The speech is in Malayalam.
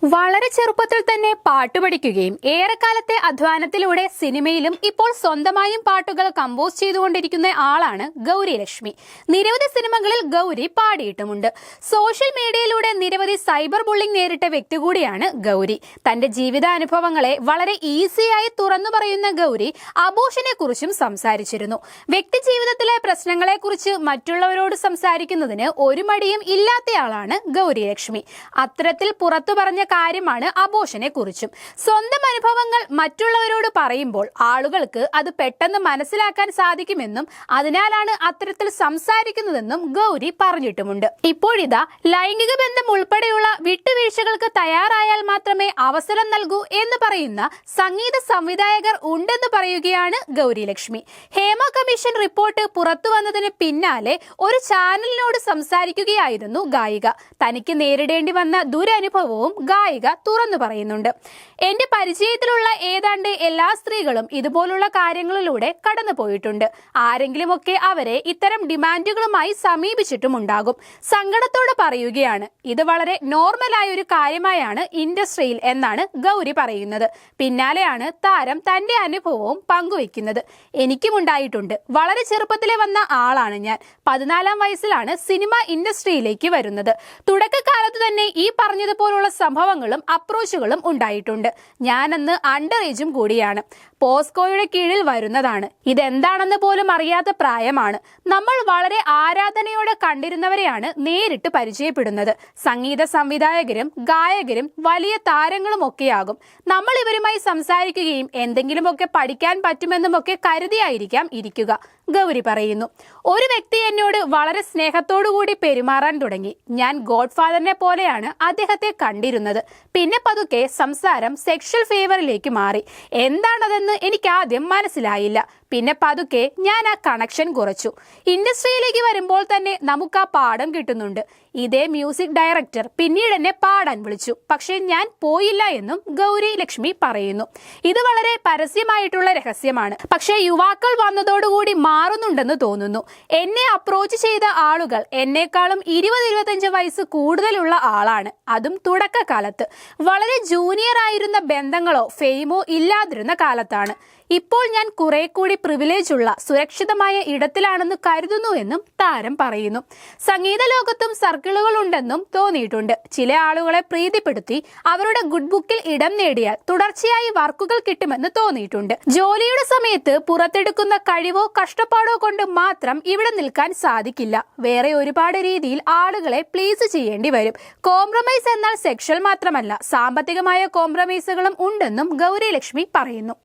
വളരെ ചെറുപ്പത്തിൽ തന്നെ പാട്ട് പഠിക്കുകയും ഏറെക്കാലത്തെ അധ്വാനത്തിലൂടെ സിനിമയിലും ഇപ്പോൾ സ്വന്തമായും പാട്ടുകൾ കമ്പോസ് ചെയ്തുകൊണ്ടിരിക്കുന്ന ആളാണ് ഗൗരി ലക്ഷ്മി. നിരവധി സിനിമകളിൽ ഗൗരി പാടിയിട്ടുമുണ്ട്. സോഷ്യൽ മീഡിയയിലൂടെ നിരവധി സൈബർ ബുള്ളിംഗ് നേരിട്ട വ്യക്തി കൂടിയാണ് ഗൗരി. തന്റെ ജീവിതാനുഭവങ്ങളെ വളരെ ഈസിയായി തുറന്നു പറയുന്ന ഗൗരി അബോഷനെ കുറിച്ചും സംസാരിച്ചിരുന്നു. വ്യക്തി ജീവിതത്തിലെ പ്രശ്നങ്ങളെ കുറിച്ച് മറ്റുള്ളവരോട് സംസാരിക്കുന്നതിന് ഒരു മടിയും ഇല്ലാത്തയാളാണ് ഗൗരി ലക്ഷ്മി. അത്തരത്തിൽ പുറത്തു പറഞ്ഞ കാര്യമാണ് അബോഷനെ കുറിച്ചും. സ്വന്തം അനുഭവങ്ങൾ മറ്റുള്ളവരോട് പറയുമ്പോൾ ആളുകൾക്ക് അത് പെട്ടെന്ന് മനസ്സിലാക്കാൻ സാധിക്കുമെന്നും അതിനാലാണ് അത്തരത്തിൽ സംസാരിക്കുന്നതെന്നും ഗൗരി പറഞ്ഞിട്ടുമുണ്ട്. ഇപ്പോഴിതാ ലൈംഗിക ബന്ധം ഉൾപ്പെടെയുള്ള വിട്ടുവീഴ്ചകൾക്ക് തയ്യാറായാൽ മാത്രമേ അവസരം നൽകൂ എന്ന് പറയുന്ന സംഗീത സംവിധായകർ ഉണ്ടെന്ന് പറയുകയാണ് ഗൗരി ലക്ഷ്മി. ഹേമ കമ്മീഷൻ റിപ്പോർട്ട് പുറത്തു വന്നതിന് പിന്നാലെ ഒരു ചാനലിനോട് സംസാരിക്കുകയായിരുന്നു ഗായിക. തനിക്ക് നേരിടേണ്ടി വന്ന ദുരനുഭവവും ഗായിക തുറന്നു പറയുന്നുണ്ട്. എന്റെ പരിചയത്തിലുള്ള ഏതാണ്ട് എല്ലാ സ്ത്രീകളും ഇതുപോലുള്ള കാര്യങ്ങളിലൂടെ കടന്നു പോയിട്ടുണ്ട്. ആരെങ്കിലുമൊക്കെ അവരെ ഇത്തരം ഡിമാൻഡുകളുമായി സമീപിച്ചിട്ടുമുണ്ടാകും. സങ്കടത്തോടെ പറയുകയാണ്, ഇത് വളരെ നോർമലായ ഒരു കാര്യമായാണ് ഇൻഡസ്ട്രിയിൽ എന്നാണ് ഗൗരി പറയുന്നത്. പിന്നാലെയാണ് താരം തന്റെ അനുഭവവും പങ്കുവെക്കുന്നത്. എനിക്കുമുണ്ടായിട്ടുണ്ട്. വളരെ ചെറുപ്പത്തിലെ വന്ന ആളാണ് ഞാൻ. 14-ാം വയസ്സിലാണ് സിനിമ ഇൻഡസ്ട്രിയിലേക്ക് വരുന്നത്. തുടക്കകാലത്ത് തന്നെ ഈ പറഞ്ഞതുപോലുള്ള സംഭവങ്ങളും അപ്രോച്ചുകളും ഉണ്ടായിട്ടുണ്ട്. ഞാനന്ന് അണ്ടർ ഏജും കൂടിയാണ്. പോസ്കോയുടെ കീഴിൽ വരുന്നതാണ്. ഇതെന്താണെന്ന് പോലും അറിയാത്ത പ്രായമാണ്. നമ്മൾ വളരെ ആരാധനയോടെ കണ്ടിരുന്നവരെയാണ് നേരിട്ട് പരിചയപ്പെടുന്നത്. സംഗീത സംവിധായകരും ഗായകരും വലിയ താരങ്ങളും ഒക്കെയാകും. നമ്മൾ ഇവരുമായി സംസാരിക്കുകയും എന്തെങ്കിലുമൊക്കെ പഠിക്കാൻ പറ്റുമെന്നുമൊക്കെ കരുതിയായിരിക്കാം ഇരിക്കുക. ഗൗരി പറയുന്നു, ഒരു വ്യക്തി എന്നോട് വളരെ സ്നേഹത്തോടുകൂടി പെരുമാറാൻ തുടങ്ങി. ഞാൻ ഗോഡ് ഫാദറിനെ പോലെയാണ് അദ്ദേഹത്തെ കണ്ടിരുന്നത്. പിന്നെ പതുക്കെ സംസാരം സെക്ഷൽ ഫേവറിലേക്ക് മാറി. എന്താണതെന്ന് എനിക്ക് ആദ്യം മനസ്സിലായില്ല. പിന്നെ പതുക്കെ ഞാൻ ആ കണക്ഷൻ കുറച്ചു. ഇൻഡസ്ട്രിയിലേക്ക് വരുമ്പോൾ തന്നെ നമുക്ക് ആ പാഠം കിട്ടുന്നുണ്ട്. ഇതേ മ്യൂസിക് ഡയറക്ടർ പിന്നീട് എന്നെ പാടാൻ വിളിച്ചു. പക്ഷെ ഞാൻ പോയില്ല എന്നും ഗൗരി ലക്ഷ്മി പറയുന്നു. ഇത് വളരെ പരസ്യമായിട്ടുള്ള രഹസ്യമാണ്. പക്ഷെ യുവാക്കൾ വന്നതോടുകൂടി മാറുന്നുണ്ടെന്ന് തോന്നുന്നു. എന്നെ അപ്രോച്ച് ചെയ്ത ആളുകൾ എന്നെക്കാളും 20-25 വയസ്സ് കൂടുതലുള്ള ആളാണ്. അതും തുടക്കകാലത്ത്. വളരെ ജൂനിയർ ആയിരുന്ന ബന്ധങ്ങളോ ഫെയിമോ ഇല്ലാതിരുന്ന കാലത്താണ്. ഇപ്പോൾ ഞാൻ കുറെ കൂടി പ്രിവിലേജ് ഉള്ള സുരക്ഷിതമായ ഇടത്തിലാണെന്ന് കരുതുന്നു എന്നും താരം പറയുന്നു. സംഗീത ലോകത്തും സർക്കിളുകൾ ഉണ്ടെന്നും തോന്നിയിട്ടുണ്ട്. ചില ആളുകളെ പ്രീതിപ്പെടുത്തി അവരുടെ ഗുഡ് ബുക്കിൽ ഇടം നേടിയാൽ തുടർച്ചയായി വർക്കുകൾ കിട്ടുമെന്ന് തോന്നിയിട്ടുണ്ട്. ജോലിയുടെ സമയത്ത് പുറത്തെടുക്കുന്ന കഴിവോ കഷ്ടപ്പാടോ കൊണ്ട് മാത്രം ഇവിടെ നിൽക്കാൻ സാധിക്കില്ല. വേറെ ഒരുപാട് രീതിയിൽ ആളുകളെ പ്ലീസ് ചെയ്യേണ്ടി വരും. കോംപ്രമൈസ് എന്നാൽ സെക്ഷൽ മാത്രമല്ല, സാമ്പത്തികമായ കോംപ്രമൈസുകളും ഉണ്ടെന്നും ഗൗരി ലക്ഷ്മി പറയുന്നു.